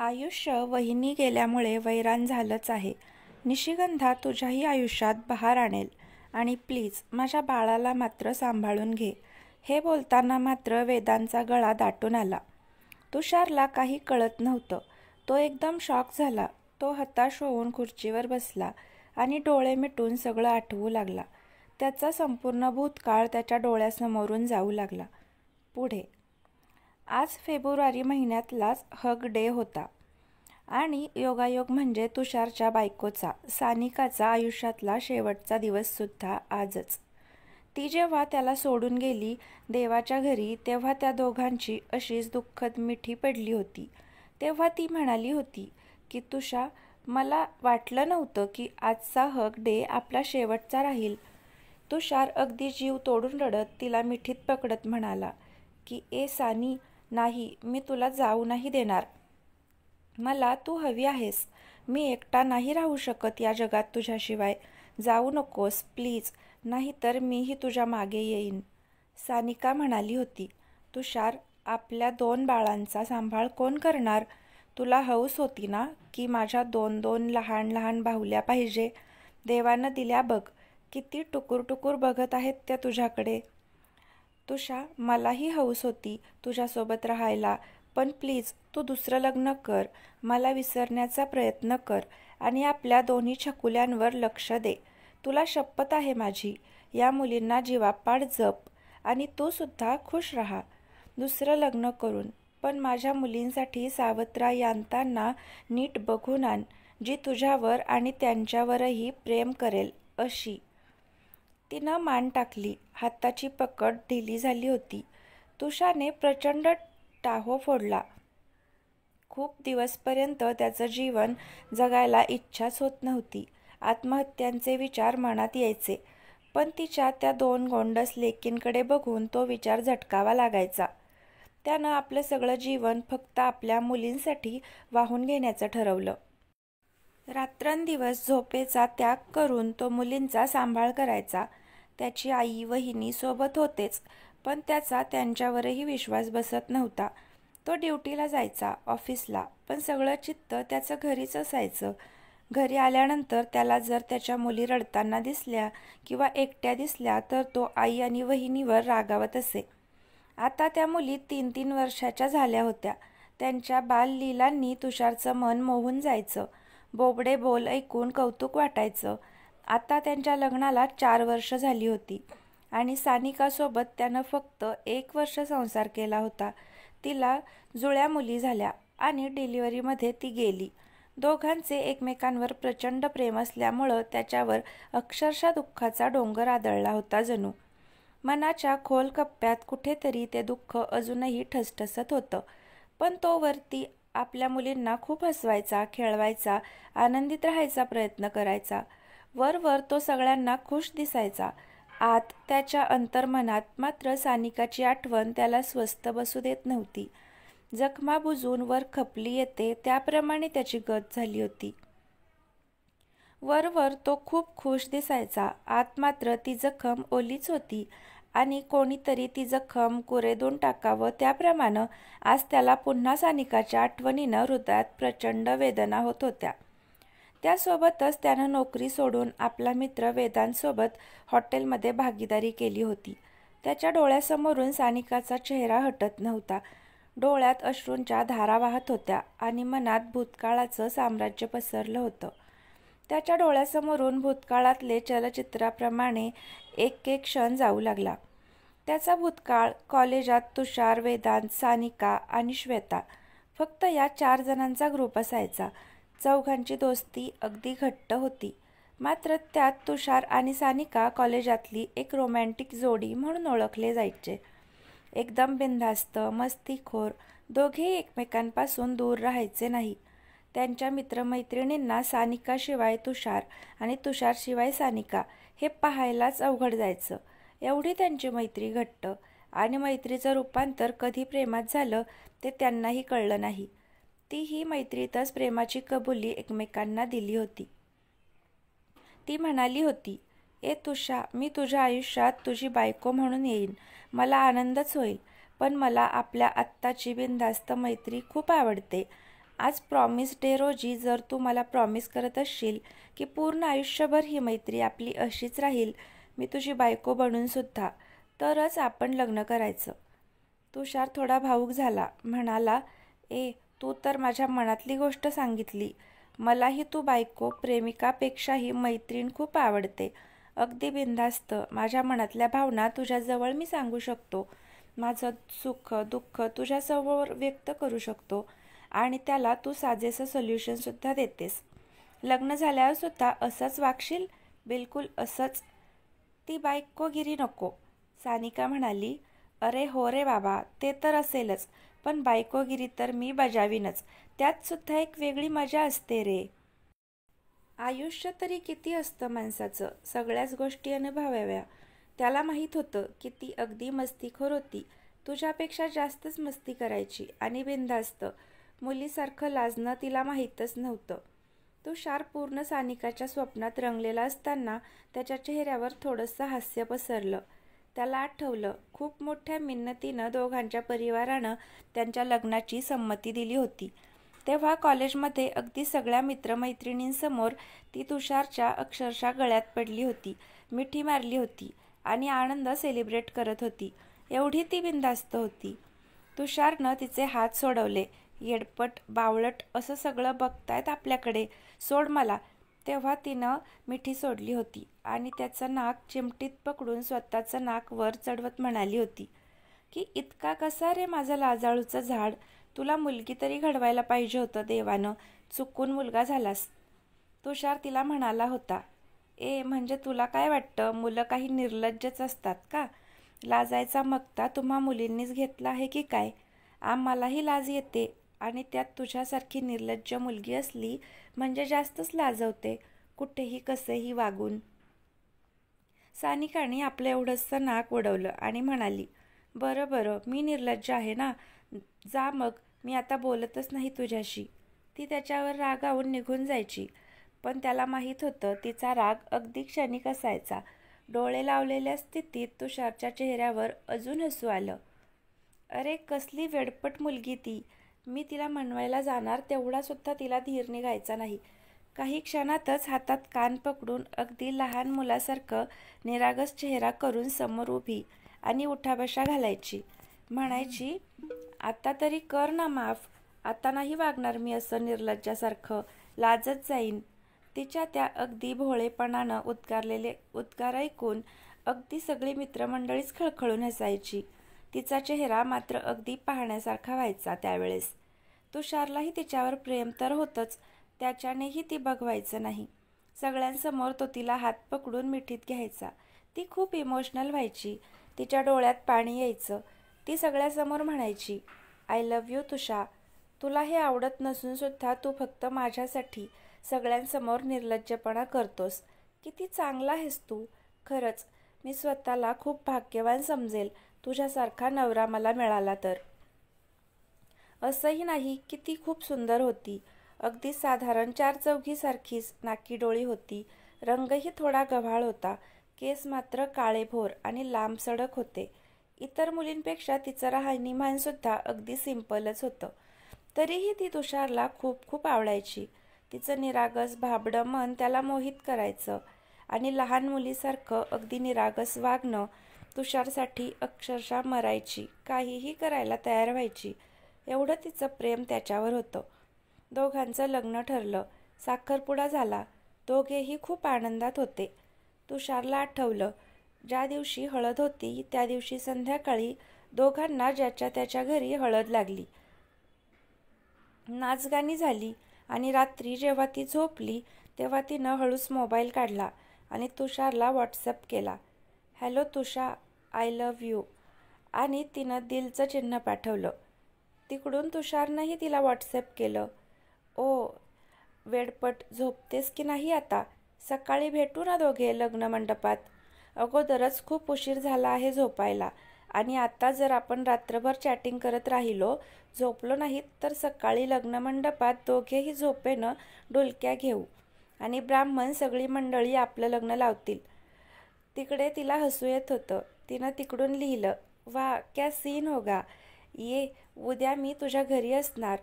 आयुष्य वहिनी गेल्यामुळे वैराण झालंच आहे. निशिगंधा तुझ्याही आयुष्यात बहार आणेल आणि प्लीज माझ्या बाळाला मात्र सांभाळून घे. हे बोलताना मात्र वेदांचा गळा दाटून आला. तुषारला काही कळत नव्हतं. तो एकदम शॉक झाला. तो हताश होऊन खुर्चीवर बसला आणि डोळे मिटून सगळं आठवू लागला. त्याचा संपूर्ण भूतकाळ त्याच्या डोळ्यासमोरून जाऊ लागला. पुढे आज फेब्रुवारी महिन्यातलाच हग डे होता आणि योगायोग म्हणजे तुषारच्या बायकोचा, सानिकाचा आयुष्यातला शेवटचा दिवससुद्धा आजच. ती जेव्हा त्याला सोडून गेली देवाच्या घरी, तेव्हा त्या दोघांची अशीच दुःखद मिठी पडली होती. तेव्हा ती म्हणाली होती की तुषा, मला वाटलं नव्हतं की आजचा हग डे आपला शेवटचा राहील. तुषार अगदी जीव तोडून रडत तिला मिठीत पकडत म्हणाला की ए सानी, नाही, मी तुला जाऊ नाही देणार. मला तू हवी आहेस. मी एकटा नाही राहू शकत या जगात तुझ्याशिवाय. जाऊ नकोस प्लीज, नाहीतर मीही तुझ्या मागे येईन. सानिका म्हणाली होती, तुषार, आपल्या 2 बाळांचा सांभाळ कोण करणार? तुला हौस होती ना की माझ्या 2 लहान लहान बाहुल्या पाहिजे. देवानं दिल्या बघ. किती टुकूर टुकूर बघत आहेत त्या तुझ्याकडे. तुषा, मलाही हौस होती तुझ्यासोबत राहायला, पण प्लीज तू दुसरं लग्न कर. मला विसरण्याचा प्रयत्न कर आणि आपल्या 2 छकुल्यांवर लक्ष दे. तुला शपथ आहे माझी. या मुलींना जीवापाड जप आणि तू सुद्धा खुश राहा दुसरं लग्न करून. पण माझ्या मुलींसाठी सावत्र आणताना नीट बघून आण, जी तुझ्यावर आणि त्यांच्यावरही प्रेम करेल अशी. तिनं मान टाकली. हाताची पकड ढिली झाली होती. तुषारने प्रचंड टाहो फोडला. खूप दिवसपर्यंत त्याचं जीवन जगायला इच्छाच होत नव्हती. आत्महत्यांचे विचार मनात यायचे, पण तिच्या त्या 2 गोंडस लेकींकडे बघून तो विचार झटकावा लागायचा. त्यानं आपलं सगळं जीवन फक्त आपल्या मुलींसाठी वाहून घेण्याचं ठरवलं. रात्रंदिवस झोपेचा त्याग करून तो मुलींचा सांभाळ करायचा. त्याची आई वहिनी सोबत होतेच, पण त्याचा त्यांच्यावरही विश्वास बसत नव्हता. तो ड्युटीला जायचा, ऑफिसला, पण सगळं चित्त त्याचं घरीच असायचं. घरी आल्यानंतर त्याला जर त्याच्या मुली रडताना दिसल्या किंवा एकट्या दिसल्या तर तो आई आणि वहिनीवर रागावत असे. आता त्या मुली 3-3 वर्षाच्या झाल्या होत्या. त्यांच्या बाललीलांनी तुषारचं मन मोहून जायचं. बोबडे बोल ऐकून कौतुक वाटायचं. आता त्यांच्या लग्नाला 4 वर्ष झाली होती आणि सानिकासोबत त्यानं फक्त 1 वर्ष संसार केला होता. तिला जुळ्या मुली झाल्या आणि डिलिव्हरीमध्ये ती गेली. दोघांचे एकमेकांवर प्रचंड प्रेम असल्यामुळं त्याच्यावर अक्षरशः दुःखाचा डोंगर आदळला होता जणू. मनाच्या खोल कप्प्यात कुठेतरी ते दुःख अजूनही ठसठसत होतं, पण तो वरती आपल्या मुलींना खूप हसवायचा, खेळवायचा, आनंदित राहायचा प्रयत्न करायचा. वरवर तो सगळ्यांना खुश दिसायचा. आत त्याच्या अंतर्मनात मात्र सानिकाची आठवण त्याला स्वस्थ बसू देत नव्हती. जखमा बुजून वर खपली येते त्याप्रमाणे त्याची गत झाली होती. वरवर तो खूप खुश दिसायचा, आत मात्र ती जखम ओलीच होती आणि कोणीतरी ती जखम कुरेदून टाकावं त्याप्रमाणे आज त्याला पुन्हा सानिकाच्या आठवणीनं हृदयात प्रचंड वेदना होत होत्या. त्यासोबतच त्यानं नोकरी सोडून आपला मित्र वेदांसोबत हॉटेलमध्ये भागीदारी केली होती. त्याच्या डोळ्यासमोरून सानिकाचा चेहरा हटत नव्हता. डोळ्यात अश्रूंच्या धारा वाहत होत्या आणि मनात भूतकाळाचं साम्राज्य पसरलं होतं. त्याच्या डोळ्यासमोरून भूतकाळातले चलचित्राप्रमाणे एक एक क्षण जाऊ लागला. त्याचा भूतकाळ कॉलेजात तुषार, वेदांत, सानिका आणि श्वेता, फक्त या 4 जणांचा ग्रुप असायचा. चौघांची दोस्ती अगदी घट्ट होती. मात्र त्यात तुषार आणि सानिका कॉलेजातली एक रोमॅन्टिक जोडी म्हणून ओळखले जायचे. एकदम बिनधास्त, मस्तीखोर, दोघेही एकमेकांपासून दूर राहायचे नाही. त्यांच्या मित्रमैत्रिणींना सानिकाशिवाय तुषार आणि तुषारशिवाय सानिका हे पाहायलाच अवघड जायचं. एवढी त्यांची मैत्री घट्ट आणि मैत्रीचं रूपांतर कधी प्रेमात झालं ते त्यांनाही कळलं नाही. तीही मैत्रीतच प्रेमाची कबुली एकमेकांना दिली होती. ती म्हणाली होती, ए तुषा, मी तुझ्या आयुष्यात तुझी बायको म्हणून येईन. मला आनंदच होईल, पण मला आपल्या आत्ताची बिनधास्त मैत्री खूप आवडते आज प्रॉमिस डे रोजी जर तू मला प्रॉमिस करत असशील की पूर्ण आयुष्यभर ही मैत्री आपली अशीच राहील, मी तुझी बायको बनून सुद्धा, तरच आपण लग्न करायचं. तुषार थोडा भावूक झाला. म्हणाला, तू तर माझ्या मनातली गोष्ट सांगितली. मलाही तू बायको प्रेमिकापेक्षाही मैत्रीण खूप आवडते. अगदी बिनधास्त माझ्या मनातल्या भावना तुझ्याजवळ मी सांगू शकतो. माझं सुख दुःख तुझ्यासमोर व्यक्त करू शकतो आणि त्याला तू साजेसं सोल्युशनसुद्धा देतेस. लग्न झाल्यावर सुद्धा असंच वागशील? बिलकुल असंच. ती बायकोगिरी नको. सानिका म्हणाली, अरे हो रे बाबा, ते तर असेलच, पण बायकोगिरी तर मी बजावीनच. त्यात सुद्धा एक वेगळी मजा असते रे. आयुष्य तरी किती असतं माणसाचं, सगळ्याच गोष्टी अनुभवाव्या. त्याला माहीत होतं की ती अगदी मस्तीखोर होती. तुझ्यापेक्षा जास्तच मस्ती करायची आणि बिनधास्त. मुलीसारखं लाजणं तिला माहीतच नव्हतं. तुषार पूर्ण सानिकाच्या स्वप्नात रंगलेला असताना त्याच्या चेहऱ्यावर थोडंसं हास्य पसरलं. त्याला आठवलं, खूप मोठ्या मिन्नतीनं दोघांच्या परिवारानं त्यांच्या लग्नाची संमती दिली होती. तेव्हा कॉलेजमध्ये अगदी सगळ्या मित्रमैत्रिणींसमोर ती तुषारच्या अक्षरशः गळ्यात पडली होती, मिठी मारली होती आणि आनंद सेलिब्रेट करत होती. एवढी ती बिनधास्त होती. तुषारनं तिचे हात सोडवले. येडपट, बावळट असं सगळं बघतायत आपल्याकडे, सोड मला. तेव्हा तिनं मिठी सोडली होती आणि त्याचं नाक चिमटीत पकडून स्वतःचं नाक वर चढवत म्हणाली होती की इतका कसा रे माझं लाजाळूचं झाड, तुला मुलगी तरी घडवायला पाहिजे होतं देवानं, चुकून मुलगा झालास. तुषार तिला म्हणाला होता, म्हणजे तुला काय वाटतं, मुलं काही निर्लज्जच असतात का? लाजायचा मक्ता तुम्हा मुलींनीच घेतला आहे की काय? आम्हालाही लाज येते आणि त्यात तुझ्यासारखी निर्लज्ज मुलगी असली म्हणजे जास्तच लाजवते, कुठेही कसेही वागून. सानिकाने आपलं एवढंसं नाक उडवलं आणि म्हणाली, बरं बरं, मी निर्लज्ज आहे ना, जा मग, मी आता बोलतच नाही तुझ्याशी. ती त्याच्यावर रागावून निघून जायची, पण त्याला माहीत होतं तिचा राग अगदी क्षणिक असायचा. डोळे लावलेल्या स्थितीत तुषारच्या चेहऱ्यावर अजून हसू आलं. अरे कसली वेडपट मुलगी ती. मी तिला मनवायला जाणार तेवढा सुद्धा तिला धीर निघायचा नाही. काही क्षणातच हातात कान पकडून अगदी लहान मुलासारखं निरागस चेहरा करून समोर उभी आणि उठाबशा घालायची. म्हणायची, आता तरी कर ना माफ, आता नाही वागणार मी असं निर्लज्जासारखं, लाजत जाईन. तिच्या त्या अगदी भोळेपणानं उद्गारलेले उद्गार ऐकून अगदी सगळी मित्रमंडळीच खळखळून हसायची. तिचा चेहरा मात्र अगदी पाहण्यासारखा व्हायचा त्यावेळेस. तुषारलाही तिच्यावर प्रेम तर होतंच, त्याच्यानेही ती बघवायचं नाही. सगळ्यांसमोर तो तिला हात पकडून मिठीत घ्यायचा. ती खूप इमोशनल व्हायची. तिच्या डोळ्यात पाणी यायचं. ती सगळ्यासमोर म्हणायची, आय लव्ह यू तुषा. तुला हे आवडत नसून सुद्धा तू फक्त माझ्यासाठी सगळ्यांसमोर निर्लज्जपणा करतोस. किती चांगला आहेस तू. खरंच मी स्वतःला खूप भाग्यवान समजेल तुझ्यासारखा नवरा मला मिळाला तर. असंही नाही की ती खूप सुंदर होती. अगदी साधारण 4-चौघीसारखीच नाकी डोळी होती. रंगही थोडा गव्हाळ होता. केस मात्र काळेभोर आणि लांबसडक होते. इतर मुलींपेक्षा तिचं राहणीमानसुद्धा अगदी सिंपलच होतं. तरीही ती तुषारला खूप खूप आवडायची. तिचं निरागस भाबडं मन त्याला मोहित करायचं आणि लहान मुलीसारखं अगदी निरागस वागणं तुषारसाठी अक्षरशः मरायची, काहीही करायला तयार व्हायची. एवढं तिचं प्रेम त्याच्यावर होतं. दोघांचं लग्न ठरलं. साखरपुडा झाला. दोघेही खूप आनंदात होते. तुषारला आठवलं, ज्या दिवशी हळद होती त्या दिवशी संध्याकाळी दोघांना ज्याच्या त्याच्या घरी हळद लागली. नाचगाणी झाली आणि रात्री जेव्हा ती झोपली तेव्हा तिनं हळूच मोबाईल काढला आणि तुषारला व्हॉट्सअप केला. Hello tussah, I love you. आणि तिनं दिलचं चिन्ह पाठवलं. तिकडून तुषारनंही तिला व्हॉट्सअप केलं. ओ वेडपट, झोपतेस की नाही आता? सकाळी भेटू ना दोघे लग्नमंडपात. अगोदरच खूप उशीर झाला आहे झोपायला आणि आता जर आपण रात्रभर चॅटिंग करत राहिलो, झोपलो नाहीत तर सकाळी लग्नमंडपात दोघेही झोपेनं डुलक्या घेऊ आणि ब्राह्मण सगळी मंडळी आपलं लग्न लावतील. तिकडे तिला हसू येत होतं. तिनं तिकडून लिहिलं, वा क्या सीन होगा. ये उद्या मी तुझ्या घरी असणार.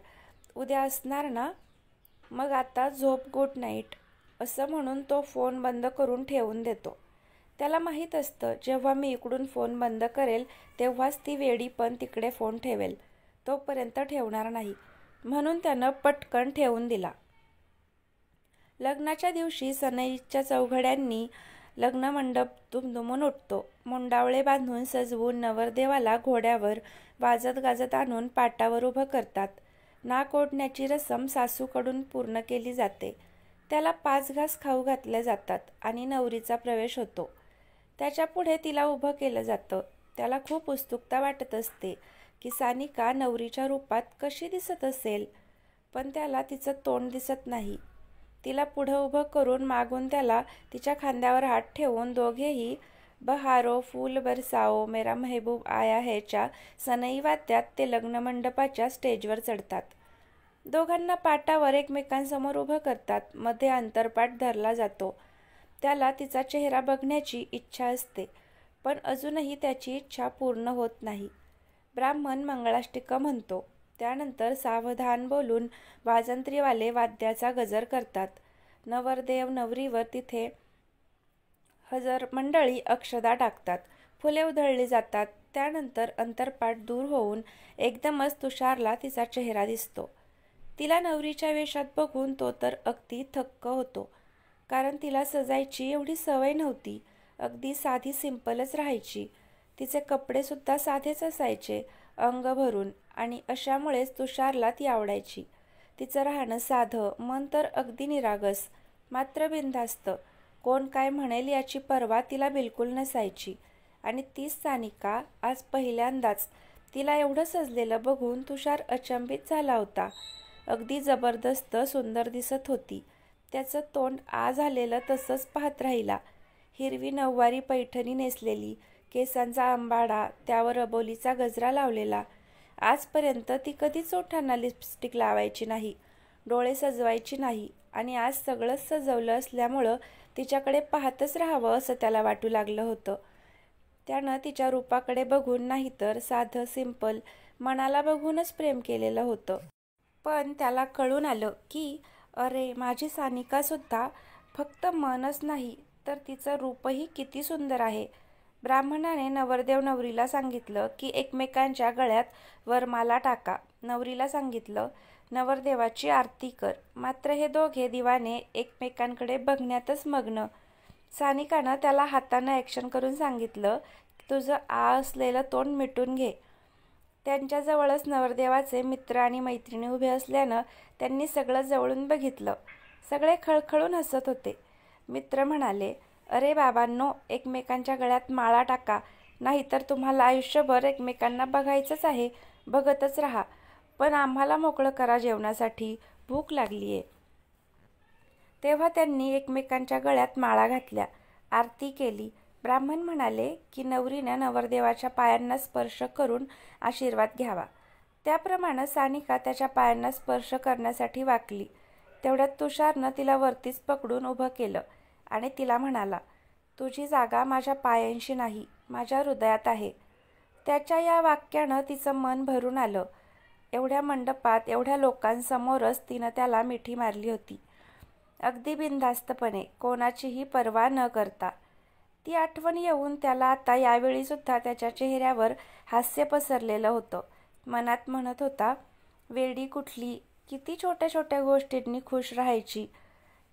उद्या असणार ना? मग आता झोप, गुड नाईट, असं म्हणून तो फोन बंद करून ठेवून देतो. त्याला माहीत असतं जेव्हा मी इकडून फोन बंद करेल तेव्हाच ती वेडी पण तिकडे फोन ठेवेल, तोपर्यंत ठेवणार नाही. म्हणून त्यानं पटकन ठेवून दिला. लग्नाच्या दिवशी सनईच्या चौघड्यांनी लग्नमंडप दुमदुमून उठतो. मुंडावळे बांधून सजवून नवरदेवाला घोड्यावर वाजत गाजत आणून पाटावर उभं करतात. नाक ओढण्याची रसम सासूकडून पूर्ण केली जाते. त्याला 5 घास खाऊ घातले जातात आणि नवरीचा प्रवेश होतो. त्याच्या पुढे तिला उभं केलं जातं. त्याला खूप उत्सुकता वाटत असते की सानिका नवरीच्या रूपात कशी दिसत असेल, पण त्याला तिचं तोंड दिसत नाही. तिला पुढं उभं करून मागून त्याला तिच्या खांद्यावर हात ठेवून दोघेही बहारो फूल बरसाओ मेरा महबूब आया हैच्या सनई वाद्यात ते लग्नमंडपाच्या स्टेजवर चढतात. दोघांना पाटावर एकमेकांसमोर उभं करतात. मध्ये अंतरपाट धरला जातो. त्याला तिचा चेहरा बघण्याची इच्छा असते, पण अजूनही त्याची इच्छा पूर्ण होत नाही. ब्राह्मण मंगळाष्टकं म्हणतो. त्यानंतर सावधान बोलून वाजंत्रीवाले वाद्याचा गजर करतात. नवरदेव नवरीवर तिथे हजर मंडळी अक्षदा टाकतात. फुले उधळली जातात. त्यानंतर अंतरपाट दूर होऊन एकदमच तुषारला तिचा चेहरा दिसतो. तिला नवरीच्या वेशात बघून तो तर अगदी थक्क होतो, कारण तिला सजायची एवढी सवय नव्हती. अगदी साधी सिंपलच राहायची. तिचे कपडेसुद्धा साधेच असायचे, अंग भरून, आणि अशामुळेच तुषारला ती आवडायची. तिचं राहणं साधं, मन तर अगदी निरागस, मात्र बिनधास्त. कोण काय म्हणेल याची पर्वा तिला बिलकुल नसायची. आणि तीच सानिका आज पहिल्यांदाच तिला एवढं सजलेलं बघून तुषार अचंबित झाला होता. अगदी जबरदस्त सुंदर दिसत होती. त्याचं तोंड आ झालेलं तसंच पाहत राहिला. हिरवी नऊवारी पैठणी नेसलेली, केसांचा अंबाडा, त्यावर अबोलीचा गजरा लावलेला. आजपर्यंत ती कधीच ओठांना लिपस्टिक लावायची नाही, डोळे सजवायची नाही, आणि आज सगळंच सजवलं असल्यामुळं तिच्याकडे पाहतच राहावं असं त्याला वाटू लागलं होतं. त्यानं तिच्या रूपाकडे बघून नाही तर साधं सिंपल मनाला बघूनच प्रेम केलेलं होतं. पण त्याला कळून आलं की अरे, माझी सानिकासुद्धा फक्त मनच नाही तर तिचं रूपही किती सुंदर आहे. ब्राह्मणाने नवरदेव नवरीला सांगितलं की एकमेकांच्या गळ्यात वरमाला टाका. नवरीला सांगितलं नवरदेवाची आरती कर. मात्र हे दोघे दिवाने एकमेकांकडे बघण्यातच मग्न. सानिकानं त्याला हातानं ॲक्शन करून सांगितलं, तुझं आ असलेलं तोंड मिटून घे. त्यांच्याजवळच नवरदेवाचे मित्र आणि मैत्रिणी उभे असल्यानं त्यांनी सगळं जवळून बघितलं. सगळे खळखळून हसत होते. मित्र म्हणाले, अरे बाबांनो, एकमेकांच्या गळ्यात माळा टाका, नाहीतर तुम्हाला आयुष्यभर एकमेकांना बघायचंच आहे. बघतच राहा, पण आम्हाला मोकळं करा, जेवणासाठी भूक लागली आहे. तेव्हा त्यांनी एकमेकांच्या गळ्यात माळा घातल्या, आरती केली. ब्राह्मण म्हणाले की नवरीनं नवरदेवाच्या पायांना स्पर्श करून आशीर्वाद घ्यावा. त्याप्रमाणे सानिका त्याच्या पायांना स्पर्श करण्यासाठी वाकली. तेवढ्यात तुषारनं तिला वरतीच पकडून उभं केलं आणि तिला म्हणाला, तुझी जागा माझ्या पायांशी नाही, माझ्या हृदयात आहे. त्याच्या या वाक्यानं तिचं मन भरून आलं. एवढ्या मंडपात, एवढ्या लोकांसमोरच तिनं त्याला मिठी मारली होती, अगदी बिनधास्तपणे, कोणाचीही पर्वा न करता. ती आठवण येऊन त्याला आता यावेळीसुद्धा त्याच्या चेहऱ्यावर हास्य पसरलेलं होतं. मनात म्हणत होता, वेडी कुठली, किती छोट्या छोट्या गोष्टींनी खुश राहायची.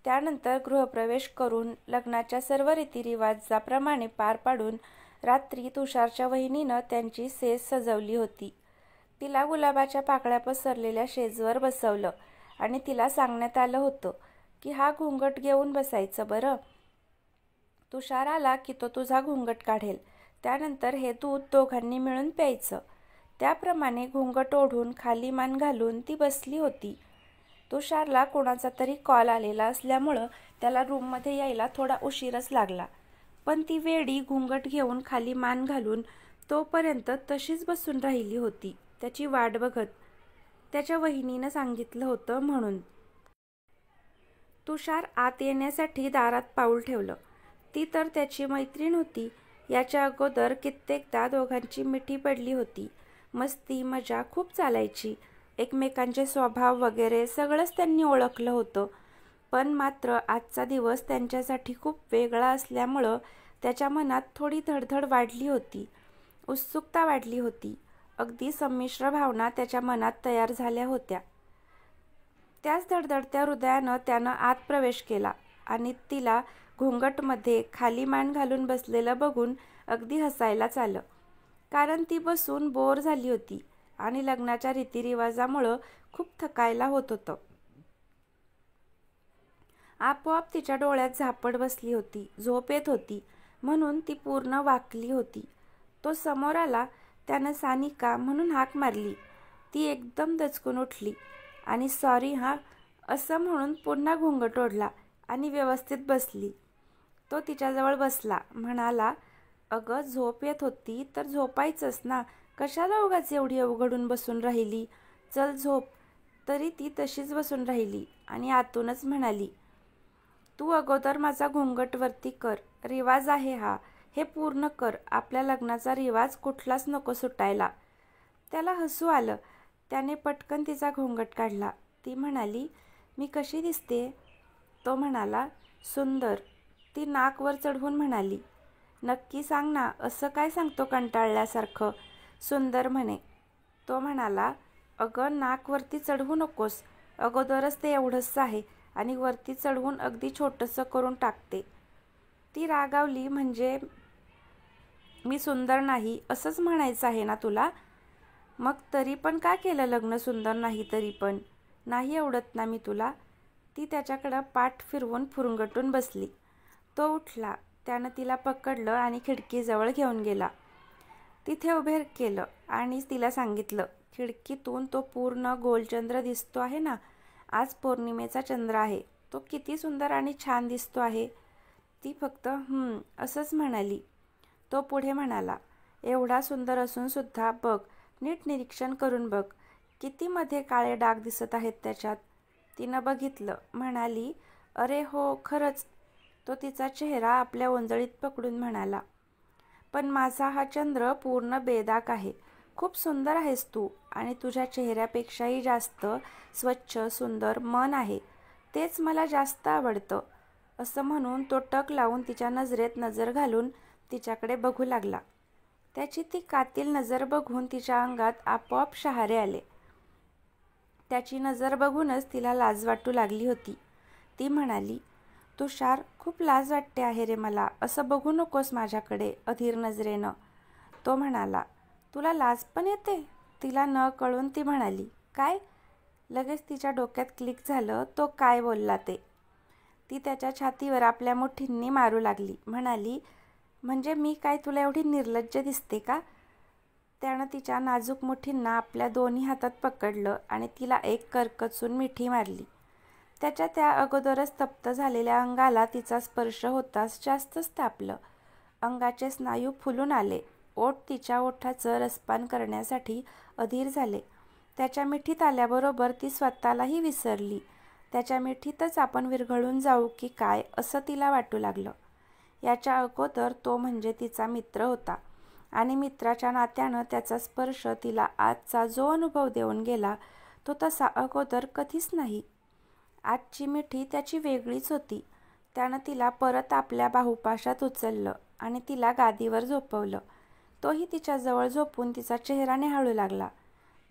त्यानंतर गृहप्रवेश करून लग्नाच्या सर्व रीतिरिवाजाप्रमाणे पार पाडून रात्री तुषारच्या वहिनीनं त्यांची सेज सजवली होती. तिला गुलाबाच्या पाकळ्या पसरलेल्या शेजवर बसवलं आणि तिला सांगण्यात आलं होतं की हा घुंगट घेऊन बसायचं बरं. तुषार आला की तो तुझा घुंगट काढेल. त्यानंतर हे दूध दोघांनी मिळून प्यायचं. त्याप्रमाणे घुंगट ओढून खाली मान घालून ती बसली होती. तुषारला कोणाचा तरी कॉल आलेला असल्यामुळं त्याला रूममध्ये यायला थोडा उशीरच लागला. पण ती वेडी घुंगट घेऊन खाली मान घालून तोपर्यंत तशीच बसून राहिली होती, त्याची वाट बघत. त्याच्या वहिनीनं सांगितलं होतं म्हणून. तुषार आत येण्यासाठी दारात पाऊल ठेवलं. ती तर त्याची मैत्रीण होती. याच्या अगोदर कित्येकदा दोघांची मिठी पडली होती. मस्ती मजा खूप चालायची. एकमेकांचे स्वभाव वगैरे सगळंच त्यांनी ओळखलं होतं. पण मात्र आजचा दिवस त्यांच्यासाठी खूप वेगळा असल्यामुळं त्याच्या मनात थोडी धडधड वाढली होती, उत्सुकता वाढली होती. अगदी संमिश्र भावना त्याच्या मनात तयार झाल्या होत्या. त्याच धडधडत्या हृदयानं त्यानं आत प्रवेश केला आणि तिला घोंगटमध्ये खाली मान घालून बसलेलं बघून अगदी हसायलाच आलं. कारण ती बसून बोर झाली होती आणि लग्नाच्या रीतिरिवाजामुळं खूप थकायला होत होतं. आपोआप तिच्या डोळ्यात झापड बसली होती, झोप येत होती, म्हणून ती पूर्ण वाकली होती. तो समोर आला. त्यानं सानिका म्हणून हाक मारली. ती एकदम दचकून उठली आणि सॉरी हां असं म्हणून पुन्हा घोंगट ओढला आणि व्यवस्थित बसली. तो तिच्याजवळ बसला, म्हणाला, अगं झोप येत होती तर झोपायचंच ना, कशाला उगाच एवढी अवघडून बसून राहिली, चल झोप. तरी ती तशीच बसून राहिली आणि आतूनच म्हणाली, तू अगोदर माझा घोंगट वरती कर, रिवाज आहे हा, हे पूर्ण कर, आपल्या लग्नाचा रिवाज कुठलाच नको सुटायला. त्याला हसू आलं. त्याने पटकन तिचा घोंगट काढला. ती म्हणाली, मी कशी दिसते? तो म्हणाला, सुंदर. ती नाक वर चढवून म्हणाली, नक्की सांग ना, असं काय सांगतो कंटाळल्यासारखं? सुंदर म्हणे. तो म्हणाला, अगं नाक वरती चढवू नकोस, अगोदरच ते एवढंच आहे आणि वरती चढवून अगदी छोटंसं करून टाकते. ती रागावली, म्हणजे मी सुंदर नाही असंच म्हणायचं आहे ना तुला? मग तरी पण का केलं लग्न सुंदर नाही तरी पण? नाही आवडत ना मी तुला? ती त्याच्याकडं पाठ फिरवून फुरंगटून बसली. तो उठला. त्यानं तिला पकडलं आणि खिडकीजवळ घेऊन गेला. तिथे उभे केलं आणि तिला सांगितलं, खिडकीतून तो पूर्ण गोलचंद्र दिसतो आहे ना, आज पौर्णिमेचा चंद्र आहे, तो किती सुंदर आणि छान दिसतो आहे. ती फक्त असंच म्हणाली. तो पुढे म्हणाला, एवढा सुंदर असून सुद्धा बघ, नीट निरीक्षण करून बघ, किती मध्ये काळे डाग दिसत आहेत त्याच्यात. तिनं बघितलं, म्हणाली, अरे हो खरंच. तो तिचा चेहरा आपल्या ओंजळीत पकडून म्हणाला, पण माझा हा चंद्र पूर्ण बेदाग आहे. खूप सुंदर आहेस तू आणि तुझ्या चेहऱ्यापेक्षाही जास्त स्वच्छ सुंदर मन आहे, तेच मला जास्त आवडतं. असं म्हणून तो टक लावून तिच्या नजरेत नजर घालून तिच्याकडे बघू लागला. त्याची ती कातील नजर बघून तिच्या अंगात आपोआप शहारे आले. त्याची नजर बघूनच तिला लाज वाटू लागली होती. ती म्हणाली, तुषार, खूप लाज वाटते आहे रे मला, असं बघू नकोस माझ्याकडे अधीर नजरेनं. तो म्हणाला, तुला लाज पण येते? तिला न कळून ती म्हणाली, काय? लगेच तिच्या डोक्यात क्लिक झालं तो काय बोलला ते. ती त्याच्या छातीवर आपल्या मुठींनी मारू लागली. म्हणाली, म्हणजे मी काय तुला एवढी निर्लज्ज दिसते का? त्यानं तिच्या नाजूक मुठींना आपल्या दोन्ही हातात पकडलं आणि तिला एक करकचून मिठी मारली. त्याच्या त्या अगोदरच तप्त झालेल्या अंगाला तिचा स्पर्श होताच जास्तच तापलं. अंगाचे स्नायू फुलून आले. ओठ तिच्या ओठाचं रसपान करण्यासाठी अधीर झाले. त्याच्या मिठीत आल्याबरोबर ती स्वतःलाही विसरली. त्याच्या मिठीतच आपण विरघळून जाऊ की काय असं तिला वाटू लागलं. याच्या अगोदर तो म्हणजे तिचा मित्र होता आणि मित्राच्या नात्यानं त्याचा स्पर्श तिला आजचा जो अनुभव देऊन गेला तो तसा अगोदर कधीच नाही. आजची मिठी त्याची वेगळीच होती. त्यानं तिला परत आपल्या बाहुपाशात उचललं आणि तिला गादीवर झोपवलं. तोही तिच्याजवळ झोपून तिचा चेहरा न्याहाळू लागला.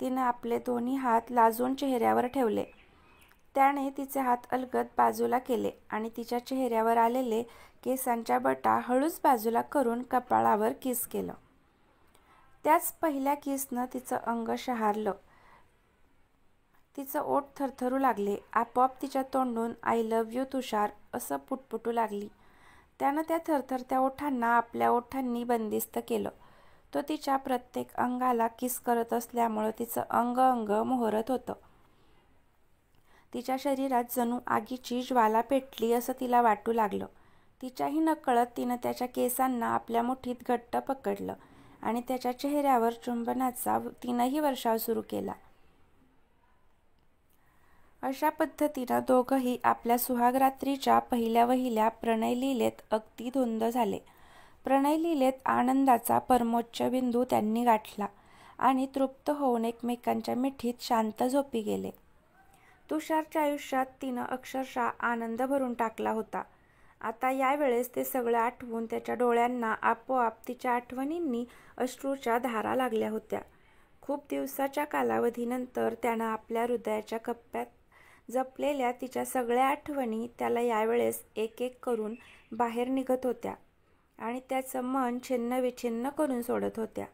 तिनं आपले दोन्ही हात लाजून चेहऱ्यावर ठेवले. त्याने तिचे हात अलगद बाजूला केले आणि तिच्या चेहऱ्यावर आलेले केसांच्या बटा हळूच बाजूला करून कपाळावर किस केलं. त्याच पहिल्या किसनं तिचं अंग शहारलं. तिचं ओठ थरथरू लागले. आपोआप तिच्या तोंडून आय लव्ह यू तुषार असं पुटपुटू लागली. त्यानं त्या थरथरत्या ओठांना आपल्या ओठांनी बंदिस्त केलं. तो तिच्या प्रत्येक अंगाला किस करत असल्यामुळं तिचं अंग अंग मोहरत होतं. तिच्या शरीरात जणू आगीची ज्वाला पेटली असं तिला वाटू लागलं. तिच्याही नकळत तिनं त्याच्या केसांना आपल्या मुठीत घट्ट पकडलं आणि त्याच्या चेहऱ्यावर चुंबनाचा तिनंही वर्षाव सुरू केला. अशा पद्धतीनं दोघंही आपल्या सुहागरात्रीच्या पहिल्या वहिल्या प्रणयलीलेत अगदी धुंद झाले. प्रणयलीलेत आनंदाचा परमोच्च बिंदू त्यांनी गाठला आणि तृप्त होऊन एकमेकांच्या मिठीत शांत झोपी गेले. तुषारच्या आयुष्यात तिनं अक्षरशः आनंद भरून टाकला होता. आता यावेळेस ते सगळं आठवून त्याच्या डोळ्यांना आपोआप तिच्या आठवणींनी अश्रूच्या धारा लागल्या होत्या. खूप दिवसाच्या कालावधीनंतर त्यानं आपल्या हृदयाच्या कप्प्यात जपलेल्या तिच्या सगळ्या आठवणी त्याला यावेळेस एक एक करून बाहेर निघत होत्या आणि त्याचं मन छिन्नविछिन्न करून सोडत होत्या.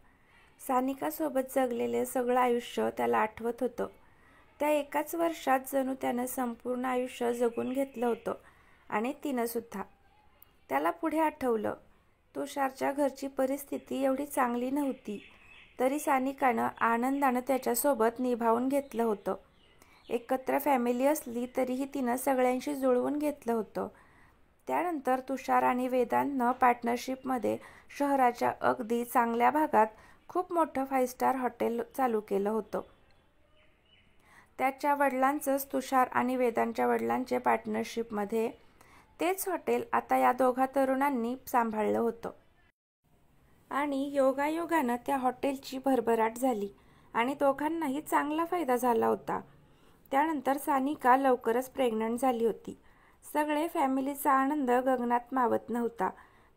सानिकासोबत जगलेले सगळं आयुष्य त्याला आठवत होतं. त्या एकाच वर्षात जणू त्यानं संपूर्ण आयुष्य जगून घेतलं होतं आणि तिनं सुद्धा. त्याला पुढे आठवलं, तुषारच्या घरची परिस्थिती एवढी चांगली नव्हती, तरी सानिकानं आनंदानं त्याच्यासोबत निभावून घेतलं होतं. एकत्र फॅमिली असली तरीही तिनं सगळ्यांशी जुळवून घेतलं होतं. त्यानंतर तुषार आणि वेदांतनं पार्टनरशिपमध्ये शहराच्या अगदी चांगल्या भागात खूप मोठं 5 स्टार हॉटेल चालू केलं होतं. त्याच्या वडिलांचंच तुषार आणि वेदांतच्या वडिलांचे पार्टनरशिपमध्ये तेच हॉटेल आता या दोघा तरुणांनी सांभाळलं होतं. आणि योगायोगानं त्या हॉटेलची भरभराट झाली आणि दोघांनाही चांगला फायदा झाला होता. त्यानंतर सानिका लवकरच प्रेग्नंट झाली होती. सगळे फॅमिलीचा आनंद गगनात मावत नव्हता,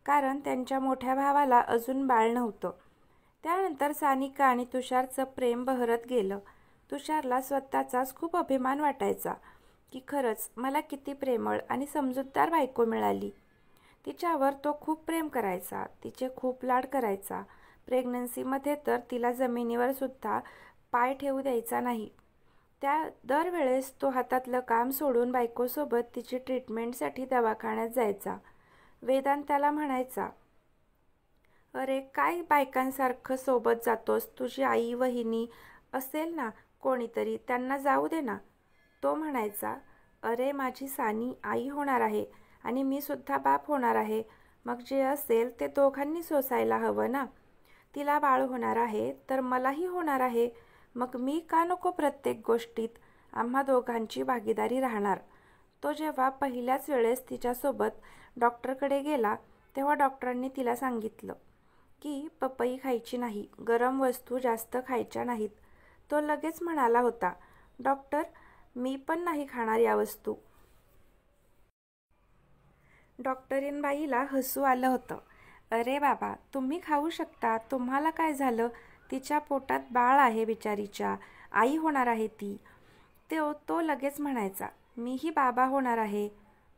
कारण त्यांच्या मोठ्या भावाला अजून बाळ नव्हतं. त्यानंतर सानिका आणि तुषारचं प्रेम बहरत गेलं. तुषारला स्वतःचाच खूप अभिमान वाटायचा की खरंच मला किती प्रेमळ आणि समजूतदार बायको मिळाली. तिच्यावर तो खूप प्रेम करायचा, तिचे खूप लाड करायचा. प्रेग्नन्सीमध्ये तर तिला जमिनीवर सुद्धा पाय ठेवू द्यायचा नाही. त्या दरवेळेस तो हातातलं काम सोडून बायकोसोबत तिची ट्रीटमेंटसाठी दवाखान्यात जायचा. वेदांत त्याला म्हणायचा, अरे काय बायकांसारखं सोबत जातोस, तुझी आई वहिनी असेल ना कोणीतरी, त्यांना जाऊ दे ना. तो म्हणायचा, अरे माझी सानी आई होणार आहे आणि मी सुद्धा बाप होणार आहे, मग जे असेल ते दोघांनी सोसायला हवं ना. तिला बाळ होणार आहे तर मलाही होणार आहे, मग मी का नको प्रत्येक गोष्टीत आम्हा दोघांची भागीदारी राहणार. तो जेव्हा पहिल्याच वेळेस तिच्यासोबत डॉक्टरकडे गेला तेव्हा डॉक्टरांनी तिला सांगितलं की पपई खायची नाही, गरम वस्तू जास्त खायच्या नाहीत. तो लगेच म्हणाला होता, डॉक्टर मी पण नाही खाणार या वस्तू. डॉक्टरीणबाईला हसू आलं होतं. अरे बाबा तुम्ही खाऊ शकता, तुम्हाला काय झालं, तिच्या पोटात बाळ आहे बिचारीच्या, आई होणार आहे ती. तो लगेच म्हणायचा, मीही बाबा होणार आहे.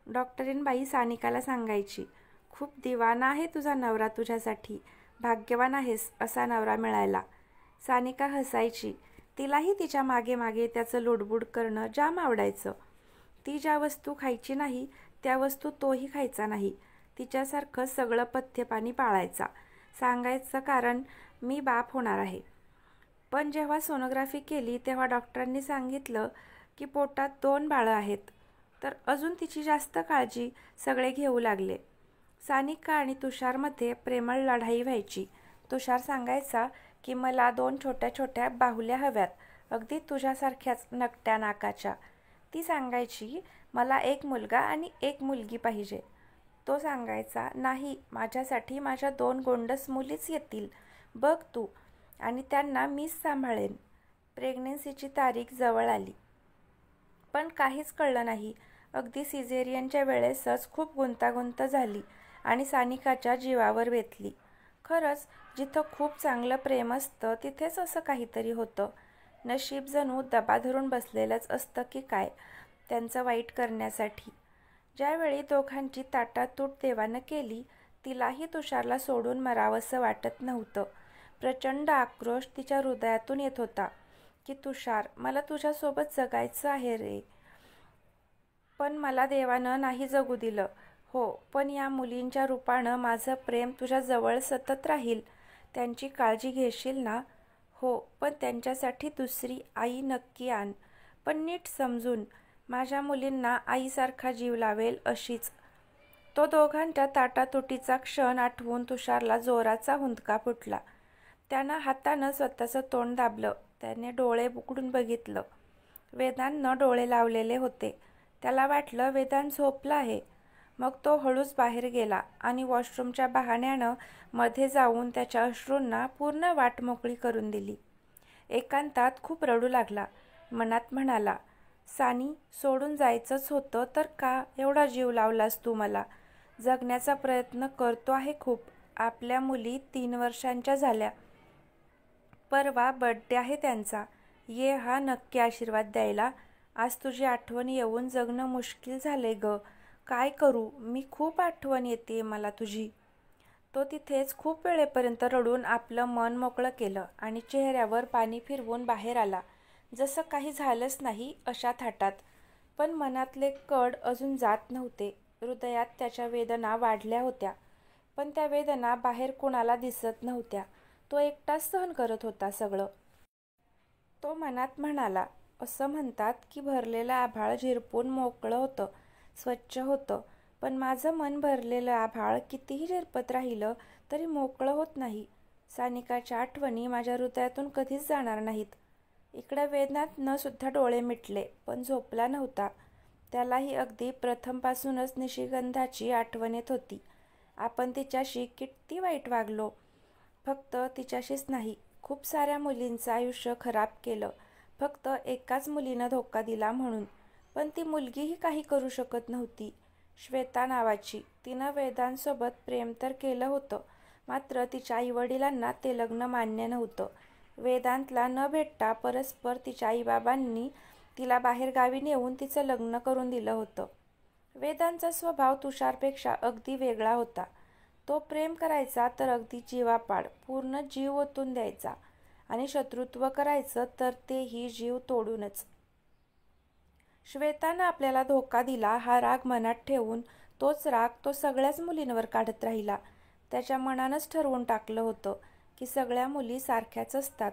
डॉक्टरीणबाई सानिकाला सांगायची, खूप दिवाना आहे तुझा नवरा, तुझ्यासाठी भाग्यवान आहेस असा नवरा मिळायला. सानिका हसायची. तिलाही तिच्या मागे मागे त्याचं लुडबुड करणं जाम आवडायचं. ती ज्या वस्तू खायची नाही त्या वस्तू तोही खायचा नाही. तिच्यासारखं सगळं पथ्यपाणी पाळायचा. सांगायचं कारण मी बाप होणार आहे. पण जेव्हा सोनोग्राफी केली तेव्हा डॉक्टरांनी सांगितलं की पोटात 2 बाळं आहेत. तर अजून तिची जास्त काळजी सगळे घेऊ लागले. सानिका आणि तुषारमध्ये प्रेमळ लढाई व्हायची. तुषार सांगायचा की मला 2 छोट्या छोट्या बाहुल्या हव्यात, अगदी तुझ्यासारख्याच नकट्या नाकाच्या. ती सांगायची मला 1 मुलगा आणि 1 मुलगी पाहिजे. तो सांगायचा नाही, माझ्यासाठी माझ्या 2 गोंडस मुलीच येतील, बघ तू, आणि त्यांना मीच सांभाळेन. प्रेग्नन्सीची तारीख जवळ आली, पण काहीच कळलं नाही. अगदी सिझेरियनच्या वेळेसच खूप गुंतागुंत झाली आणि सानिकाच्या जीवावर बेतली. खरंच जिथं खूप चांगलं प्रेम असतं तिथेच असं काहीतरी होतं. नशीब जणू दबा धरून बसलेलंच असतं की काय त्यांचं वाईट करण्यासाठी. ज्यावेळी दोघांची ताटातूट देवानं केली, तिलाही तुषारला सोडून मरावंसं वाटत नव्हतं. प्रचंड आक्रोश तिच्या हृदयातून येत होता की तुषार, मला तुझ्यासोबत जगायचं आहे रे, पण मला देवानं नाही जगू दिलं. हो, पण या मुलींच्या रूपानं माझं प्रेम तुझ्या जवळ सतत राहील. त्यांची काळजी घेशील ना. हो, पण त्यांच्यासाठी दुसरी आई नक्की आण, पण नीट समजून, माझ्या मुलींना आईसारखा जीव लावेल अशीच. तो दोघांच्या ताटातुटीचा क्षण आठवून तुषारला जोराचा हुंदका फुटला. त्यानं हातानं स्वतःचं तोंड दाबलं. त्याने डोळे उघडून बघितलं. वेदांतनं डोळे लावलेले होते. त्याला वाटलं वेदांत झोपला आहे. मग तो हळूच बाहेर गेला आणि वॉशरूमच्या बहाण्यानं मध्ये जाऊन त्याच्या अश्रूंना पूर्ण वाट मोकळी करून दिली. एकांतात खूप रडू लागला. मनात म्हणाला, सानी, सोडून जायचंच होतं तर का एवढा जीव लावलास तू मला? जगण्याचा प्रयत्न करतो आहे खूप. आपल्या मुली 3 वर्षांच्या झाल्या. परवा बर्थडे आहे त्यांचा. ये हा नक्की आशीर्वाद द्यायला. आज तुझी आठवण येऊन जगणं मुश्किल झालंय ग. काय करू मी, खूप आठवण येते मला तुझी. तो तिथेच खूप वेळेपर्यंत रडून आपलं मन मोकळं केलं आणि चेहऱ्यावर पाणी फिरवून बाहेर आला. जसं काही झालंच नाही अशा थाटात. पण मनातले कड अजून जात नव्हते. हृदयात त्याच्या वेदना वाढल्या होत्या. पण त्या वेदना बाहेर कुणाला दिसत नव्हत्या. तो एकटाच सहन करत होता सगळं. तो मनात म्हणाला, असं म्हणतात की भरलेलं आभाळ झिरपून मोकळं होतं, स्वच्छ होतं. पण माझं मन भरलेलं आभाळ कितीही झिरपत राहिलं तरी मोकळं होत नाही. सानिकाच्या आठवणी माझ्या हृदयातून कधीच जाणार नाहीत. इकडे वेदनात सुद्धा डोळे मिटले, पण झोपला नव्हता. त्यालाही अगदी प्रथमपासूनच निशिगंधाची आठवण येत होती. आपण तिच्याशी किती वाईट वागलो. फक्त तिच्याशीच नाही, खूप साऱ्या मुलींचं आयुष्य खराब केलं. फक्त एकाच मुलीनं धोका दिला म्हणून. पण ती मुलगीही काही करू शकत नव्हती. श्वेता नावाची. तिनं वेदांसोबत प्रेम तर केलं होतं, मात्र तिच्या आईवडिलांना ते लग्न मान्य नव्हतं. वेदांतला न भेटता परस्पर तिच्या आईबाबांनी तिला बाहेरगावी नेऊन तिचं लग्न करून दिलं होतं. वेदांचा स्वभाव तुषारपेक्षा अगदी वेगळा होता. तो प्रेम करायचा तर अगदी जीवापाड, पूर्ण जीव ओतून द्यायचा, आणि शत्रुत्व करायचं तर तेही जीव तोडूनच. श्वेतानं आपल्याला धोका दिला हा राग मनात ठेवून तोच राग तो सगळ्याच मुलींवर काढत राहिला. त्याच्या मनानंच ठरवून टाकलं होतं की सगळ्या मुली सारख्याच असतात,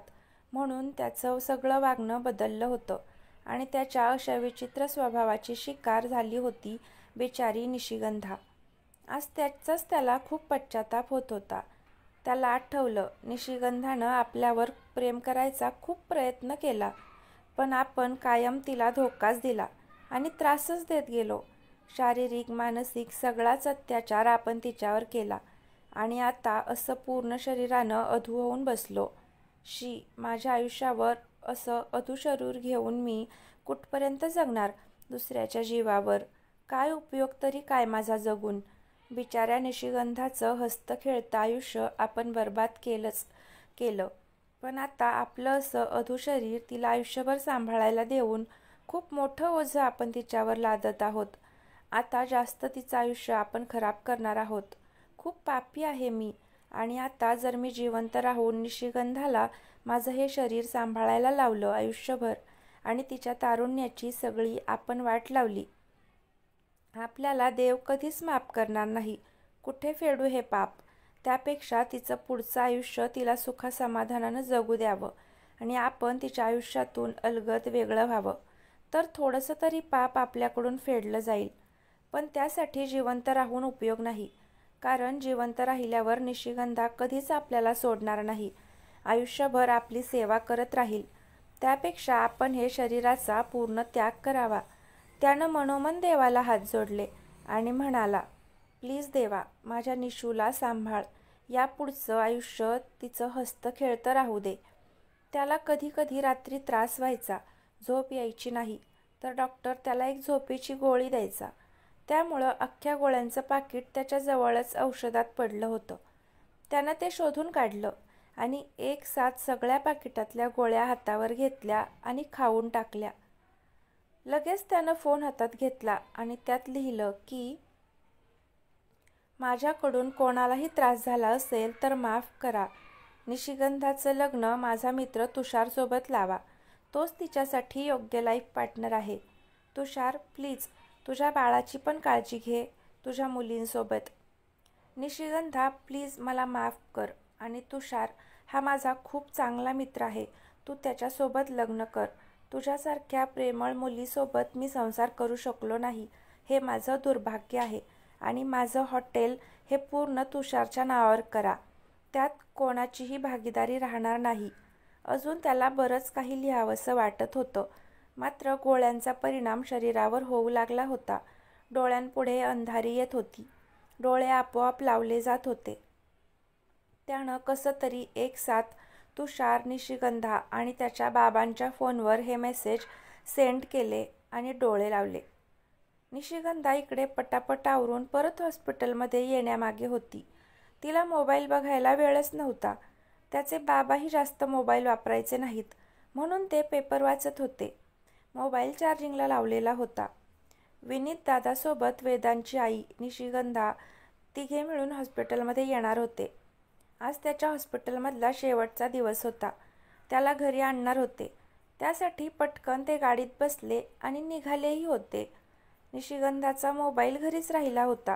म्हणून त्याचं सगळं वागणं बदललं होतं आणि त्याच्या अशा विचित्र स्वभावाची शिकार झाली होती बिचारी निशिगंधा. आज त्याचाच त्याला खूप पश्चाताप होत होता. त्याला आठवलं, निशिगंधानं आपल्यावर प्रेम करायचा खूप प्रयत्न केला, पण आपण कायम तिला धोकाच दिला आणि त्रासच देत गेलो. शारीरिक, मानसिक सगळाच अत्याचार आपण तिच्यावर केला आणि आता असं पूर्ण शरीरानं अधू होऊन बसलो. शी, माझ्या आयुष्यावर असं अधूशरीर घेऊन मी कुठपर्यंत जगणार दुसऱ्याच्या जीवावर? काय उपयोग तरी काय माझा जगून? बिचाऱ्या निशिगंधाचं हसतं खेळतं आयुष्य आपण बर्बाद केलं. पण आता आपलं असं अधूशरीर तिला आयुष्यभर सांभाळायला देऊन खूप मोठं ओझं आपण तिच्यावर लादत आहोत. आता जास्त तिचं आयुष्य आपण खराब करणार आहोत. खूप पापी आहे मी. आणि आता जर मी जिवंत राहून निशिगंधाला माझं हे शरीर सांभाळायला लावलं आयुष्यभर आणि तिच्या तारुण्याची सगळी आपण वाट लावली, आपल्याला देव कधीच माफ करणार नाही. कुठे फेडू हे पाप? त्यापेक्षा तिचं पुढचं आयुष्य तिला सुखासमाधानानं जगू द्यावं आणि आपण तिच्या आयुष्यातून अलगद वेगळं व्हावं, तर थोडंसं तरी पाप आपल्याकडून फेडलं जाईल. पण त्यासाठी जिवंत राहून उपयोग नाही, कारण जिवंत राहिल्यावर निशिगंधा कधीच आपल्याला सोडणार नाही, आयुष्यभर आपली सेवा करत राहील. त्यापेक्षा आपण हे शरीराचा पूर्ण त्याग करावा. त्यानं मनोमन देवाला हात जोडले आणि म्हणाला, प्लीज देवा, माझ्या निशूला सांभाळ. या पुढचं आयुष्य तिचं हसतं खेळतं राहू दे. त्याला कधी कधी रात्री त्रास व्हायचा, झोप यायची नाही, तर डॉक्टर त्याला एक झोपेची गोळी द्यायचा. त्यामुळं अख्ख्या गोळ्यांचं पाकिट त्याच्या जवळच औषधात पडलं होतं. त्यानं ते शोधून काढलं आणि एक साथ सगळ्या पाकिटातल्या गोळ्या हातावर घेतल्या आणि खाऊन टाकल्या. लगेच त्यानं फोन हातात घेतला आणि त्यात लिहिलं की, माझ्याकडून कोणालाही त्रास झाला असेल तर माफ करा. निशिगंधाचं लग्न माझा मित्र तुषारसोबत लावा. तोच तिच्यासाठी योग्य लाईफ पार्टनर आहे. तुषार, प्लीज तुझ्या बाळाची पण काळजी घे, तुझ्या मुलींसोबत. निशिगंधा, प्लीज मला माफ कर. आणि तुषार, हा माझा खूप चांगला मित्र आहे, तू त्याच्यासोबत लग्न कर. तुझ्यासारख्या प्रेमळ मुलीसोबत मी संसार करू शकलो नाही, हे माझं दुर्भाग्य आहे. आणि माझं हॉटेल हे पूर्ण तुषारच्या नावावर करा. त्यात कोणाचीही भागीदारी राहणार नाही. अजून त्याला बरंच काही लिहावंसं वाटत होतं, मात्र गोळ्यांचा परिणाम शरीरावर होऊ लागला होता. डोळ्यांपुढे अंधारी येत होती. डोळे आपोआप लावले जात होते. त्यानं कसं तरी एक साथ तुषार निशिगंधा आणि त्याच्या बाबांच्या फोनवर हे मेसेज सेंड केले आणि डोळे लावले. निशिगंधा इकडे पटापट आवरून परत हॉस्पिटलमध्ये येण्यामागे होती. तिला मोबाईल बघायला वेळच नव्हता. त्याचे बाबाही जास्त मोबाईल वापरायचे नाहीत म्हणून ते पेपर वाचत होते. मोबाईल चार्जिंगला लावलेला होता. विनीत दादासोबत वेदांची आई निशिगंधा तिघे मिळून हॉस्पिटलमध्ये येणार होते. आज त्याच्या हॉस्पिटलमधला शेवटचा दिवस होता. त्याला घरी आणणार होते. त्यासाठी पटकन ते गाडीत बसले आणि निघालेही होते. निशिगंधाचा मोबाईल घरीच राहिला होता.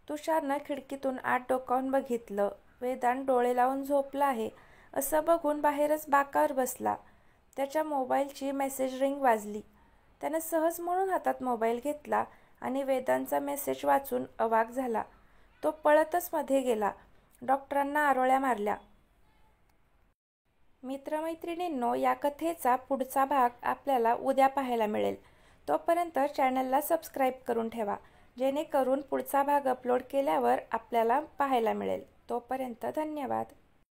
तुषारनं खिडकीतून आत डोकावून बघितलं. वेदांत डोळे लावून झोपला आहे असं बघून बाहेरच बाकावर बसला. त्याच्या मोबाईलची मेसेज रिंग वाजली. त्यानं सहज म्हणून हातात मोबाईल घेतला आणि वेदांचा मेसेज वाचून अवाक झाला. तो पळतच मध्ये गेला. डॉक्टरांना आरोळ्या मारल्या. मित्रमैत्रिणींनो, या कथेचा पुढचा भाग आपल्याला उद्या पाहायला मिळेल. तोपर्यंत चॅनलला सबस्क्राईब करून ठेवा जेणेकरून पुढचा भाग अपलोड केल्यावर आपल्याला पाहायला मिळेल. तोपर्यंत धन्यवाद.